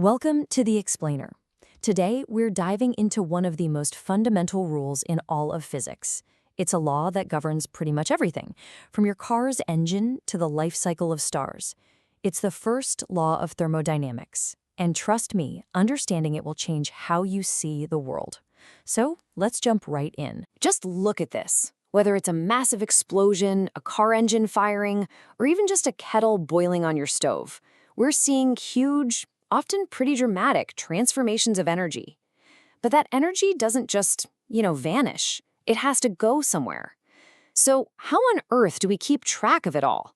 Welcome to The Explainer. Today, we're diving into one of the most fundamental rules in all of physics. It's a law that governs pretty much everything, from your car's engine to the life cycle of stars. It's the first law of thermodynamics. And trust me, understanding it will change how you see the world. So, let's jump right in. Just look at this. Whether it's a massive explosion, a car engine firing, or even just a kettle boiling on your stove, we're seeing huge, often pretty dramatic transformations of energy. But that energy doesn't just, vanish. It has to go somewhere. So how on earth do we keep track of it all?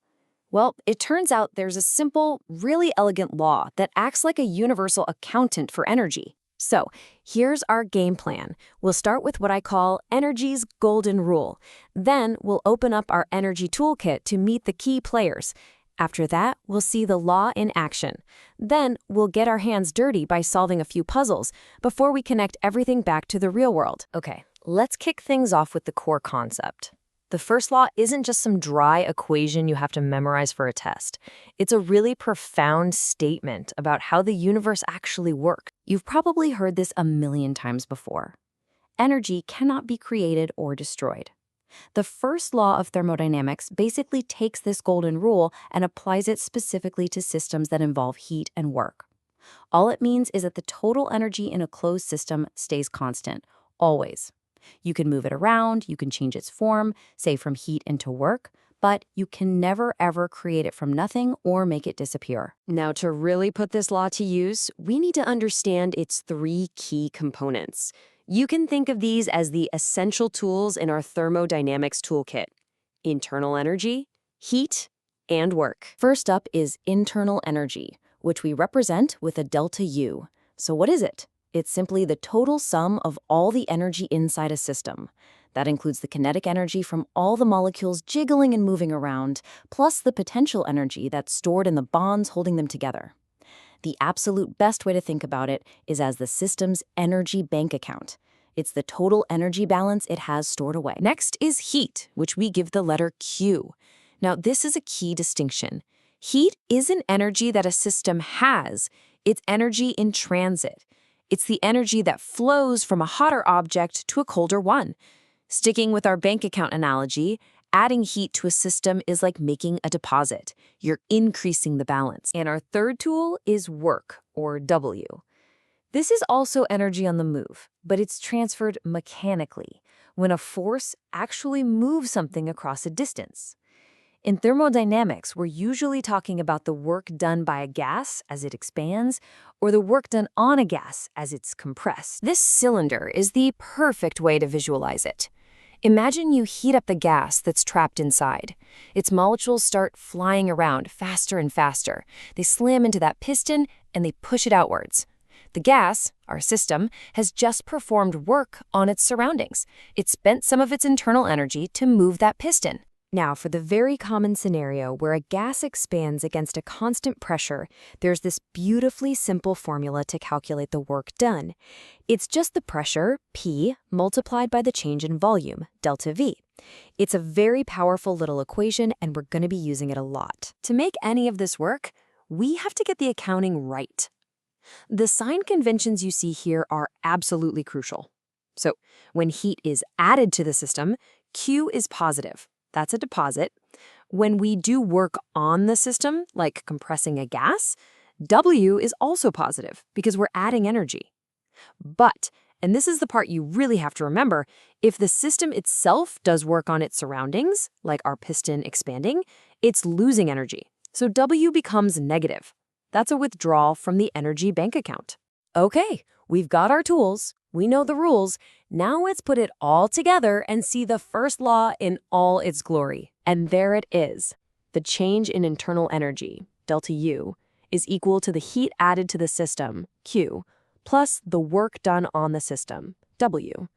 Well, it turns out there's a simple, really elegant law that acts like a universal accountant for energy. So here's our game plan. We'll start with what I call energy's golden rule. Then we'll open up our energy toolkit to meet the key players. After that, we'll see the law in action. Then we'll get our hands dirty by solving a few puzzles before we connect everything back to the real world. Okay, let's kick things off with the core concept. The first law isn't just some dry equation you have to memorize for a test. It's a really profound statement about how the universe actually works. You've probably heard this a million times before. Energy cannot be created or destroyed. The first law of thermodynamics basically takes this golden rule and applies it specifically to systems that involve heat and work. All it means is that the total energy in a closed system stays constant, always. You can move it around, you can change its form, say from heat into work, but you can never ever create it from nothing or make it disappear. Now, to really put this law to use, we need to understand its three key components. You can think of these as the essential tools in our thermodynamics toolkit: internal energy, heat, and work. First up is internal energy, which we represent with a delta U. So what is it? It's simply the total sum of all the energy inside a system. That includes the kinetic energy from all the molecules jiggling and moving around, plus the potential energy that's stored in the bonds holding them together. The absolute best way to think about it is as the system's energy bank account. It's the total energy balance it has stored away. Next is heat, which we give the letter Q. Now, this is a key distinction. Heat isn't energy that a system has. It's energy in transit. It's the energy that flows from a hotter object to a colder one. Sticking with our bank account analogy, adding heat to a system is like making a deposit. You're increasing the balance. And our third tool is work, or W. This is also energy on the move, but it's transferred mechanically, when a force actually moves something across a distance. In thermodynamics, we're usually talking about the work done by a gas as it expands, or the work done on a gas as it's compressed. This cylinder is the perfect way to visualize it. Imagine you heat up the gas that's trapped inside. Its molecules start flying around faster and faster. They slam into that piston and they push it outwards. The gas, our system, has just performed work on its surroundings. It spent some of its internal energy to move that piston. Now, for the very common scenario where a gas expands against a constant pressure, there's this beautifully simple formula to calculate the work done. It's just the pressure, P, multiplied by the change in volume, delta V. It's a very powerful little equation, and we're going to be using it a lot. To make any of this work, we have to get the accounting right. The sign conventions you see here are absolutely crucial. So, when heat is added to the system, Q is positive. That's a deposit. When we do work on the system, like compressing a gas, W is also positive because we're adding energy. But, and this is the part you really have to remember, if the system itself does work on its surroundings, like our piston expanding, it's losing energy. So W becomes negative. That's a withdrawal from the energy bank account. Okay, we've got our tools. We know the rules. Now let's put it all together and see the first law in all its glory. And there it is. The change in internal energy, delta U, is equal to the heat added to the system, Q, plus the work done on the system, W.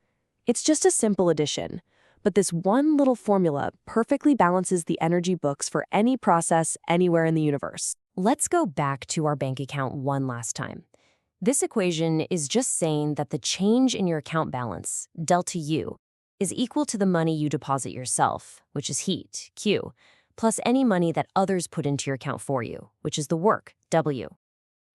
It's just a simple addition. But this one little formula perfectly balances the energy books for any process anywhere in the universe. Let's go back to our bank account one last time. This equation is just saying that the change in your account balance, delta U, is equal to the money you deposit yourself, which is heat, Q, plus any money that others put into your account for you, which is the work, W.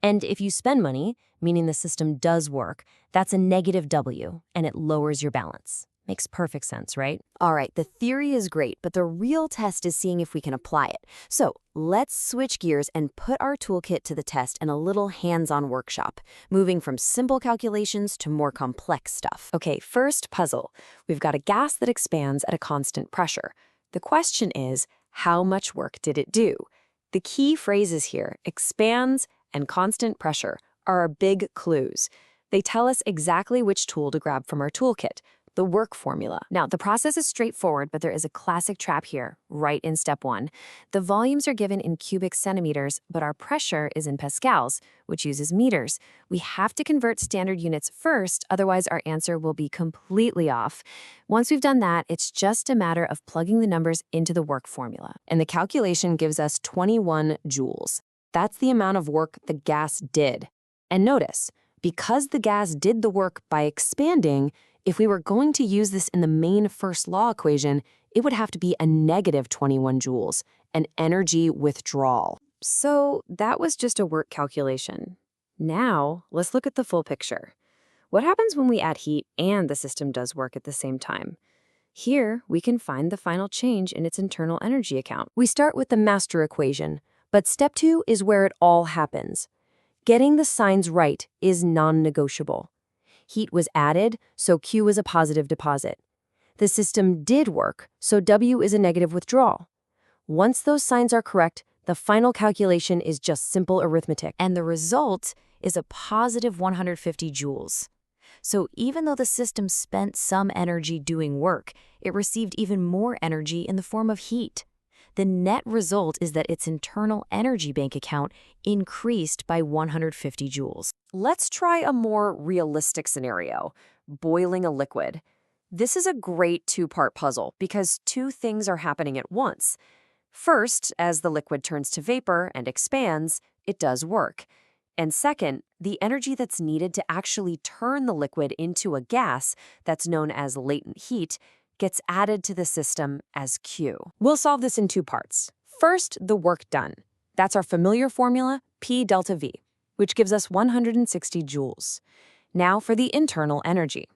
And if you spend money, meaning the system does work, that's a negative W, and it lowers your balance. Makes perfect sense, right? All right, the theory is great, but the real test is seeing if we can apply it. So let's switch gears and put our toolkit to the test in a little hands-on workshop, moving from simple calculations to more complex stuff. Okay, first puzzle. We've got a gas that expands at a constant pressure. The question is, how much work did it do? The key phrases here, expands and constant pressure, are our big clues. They tell us exactly which tool to grab from our toolkit, the work formula. Now, the process is straightforward, but there is a classic trap here, right in step 1. The volumes are given in cubic centimeters, but our pressure is in pascals, which uses meters. We have to convert standard units first, otherwise our answer will be completely off. Once we've done that, it's just a matter of plugging the numbers into the work formula. And the calculation gives us 21 joules. That's the amount of work the gas did. And notice, because the gas did the work by expanding, if we were going to use this in the main first law equation, it would have to be a negative 21 joules, an energy withdrawal. So that was just a work calculation. Now, let's look at the full picture. What happens when we add heat and the system does work at the same time? Here, we can find the final change in its internal energy account. We start with the master equation, but step 2 is where it all happens. Getting the signs right is non-negotiable. Heat was added, so Q is a positive deposit. The system did work, so W is a negative withdrawal. Once those signs are correct, the final calculation is just simple arithmetic, and the result is a positive 150 joules. So even though the system spent some energy doing work, it received even more energy in the form of heat. The net result is that its internal energy bank account increased by 150 joules. Let's try a more realistic scenario, boiling a liquid. This is a great two-part puzzle because two things are happening at once. First, as the liquid turns to vapor and expands, it does work. And second, the energy that's needed to actually turn the liquid into a gas, that's known as latent heat, gets added to the system as Q. We'll solve this in two parts. First, the work done. That's our familiar formula, P delta V, which gives us 160 joules. Now for the internal energy.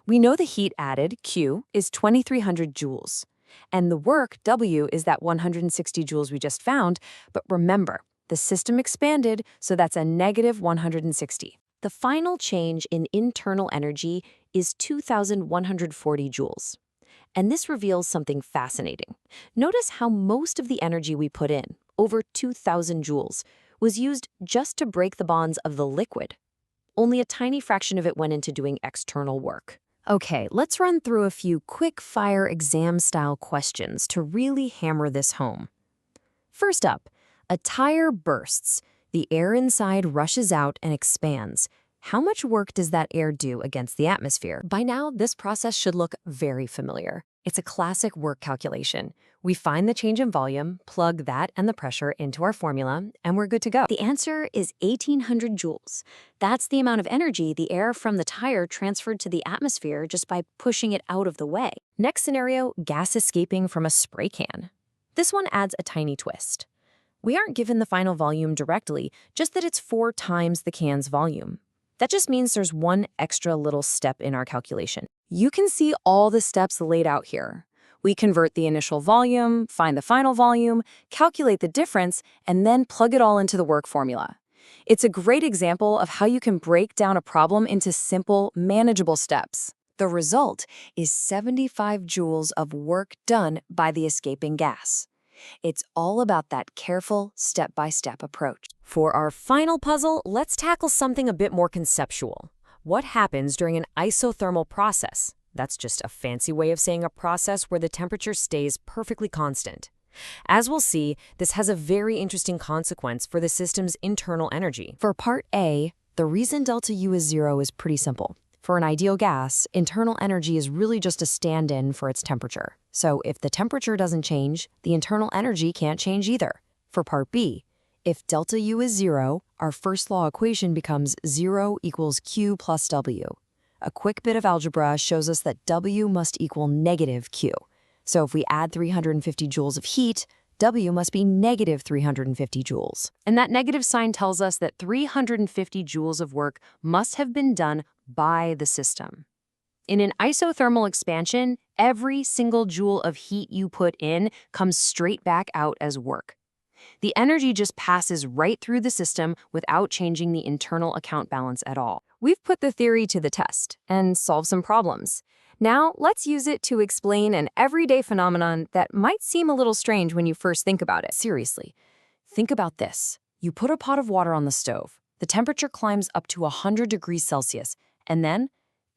We know the heat added, Q, is 2300 joules. And the work, W, is that 160 joules we just found, but remember, the system expanded, so that's a negative 160. The final change in internal energy is 2140 joules. And this reveals something fascinating. Notice how most of the energy we put in, over 2,000 joules, was used just to break the bonds of the liquid. Only a tiny fraction of it went into doing external work. Okay, let's run through a few quick-fire exam-style questions to really hammer this home. First up, a tire bursts. The air inside rushes out and expands. How much work does that air do against the atmosphere? By now, this process should look very familiar. It's a classic work calculation. We find the change in volume, plug that and the pressure into our formula, and we're good to go. The answer is 1,800 joules. That's the amount of energy the air from the tire transferred to the atmosphere just by pushing it out of the way. Next scenario, gas escaping from a spray can. This one adds a tiny twist. We aren't given the final volume directly, just that it's 4 times the can's volume. That just means there's one extra little step in our calculation. You can see all the steps laid out here. We convert the initial volume, find the final volume, calculate the difference, and then plug it all into the work formula. It's a great example of how you can break down a problem into simple, manageable steps. The result is 75 joules of work done by the escaping gas. It's all about that careful, step-by-step approach. For our final puzzle, let's tackle something a bit more conceptual. What happens during an isothermal process? That's just a fancy way of saying a process where the temperature stays perfectly constant. As we'll see, this has a very interesting consequence for the system's internal energy. For part A, the reason DeltaU is 0 is pretty simple. For an ideal gas, internal energy is really just a stand-in for its temperature. So if the temperature doesn't change, the internal energy can't change either. For part B, if DeltaU is 0, our first law equation becomes 0 equals Q plus W. A quick bit of algebra shows us that W must equal negative Q. So if we add 350 joules of heat, W must be negative 350 joules. And that negative sign tells us that 350 joules of work must have been done by the system. In an isothermal expansion, every single joule of heat you put in comes straight back out as work. The energy just passes right through the system without changing the internal account balance at all. We've put the theory to the test and solved some problems. Now, let's use it to explain an everyday phenomenon that might seem a little strange when you first think about it. Seriously, think about this. You put a pot of water on the stove. The temperature climbs up to 100 degrees Celsius, and then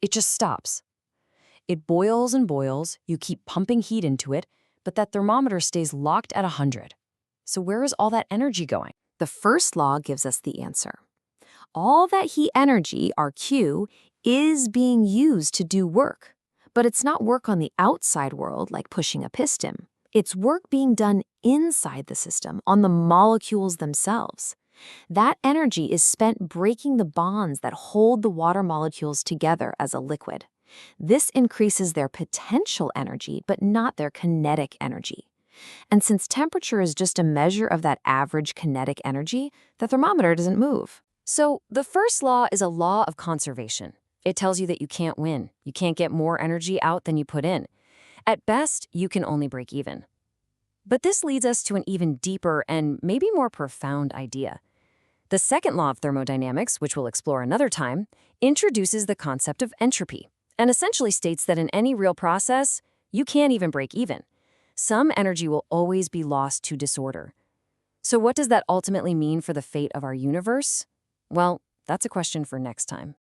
it just stops. It boils and boils, you keep pumping heat into it, but that thermometer stays locked at 100. So where is all that energy going? The first law gives us the answer. All that heat energy, our Q, is being used to do work. But it's not work on the outside world like pushing a piston. It's work being done inside the system, on the molecules themselves. That energy is spent breaking the bonds that hold the water molecules together as a liquid. This increases their potential energy, but not their kinetic energy. And since temperature is just a measure of that average kinetic energy, the thermometer doesn't move. So the first law is a law of conservation. It tells you that you can't win. You can't get more energy out than you put in. At best, you can only break even. But this leads us to an even deeper and maybe more profound idea. The second law of thermodynamics, which we'll explore another time, introduces the concept of entropy and essentially states that in any real process, you can't even break even. Some energy will always be lost to disorder. So what does that ultimately mean for the fate of our universe? Well, that's a question for next time.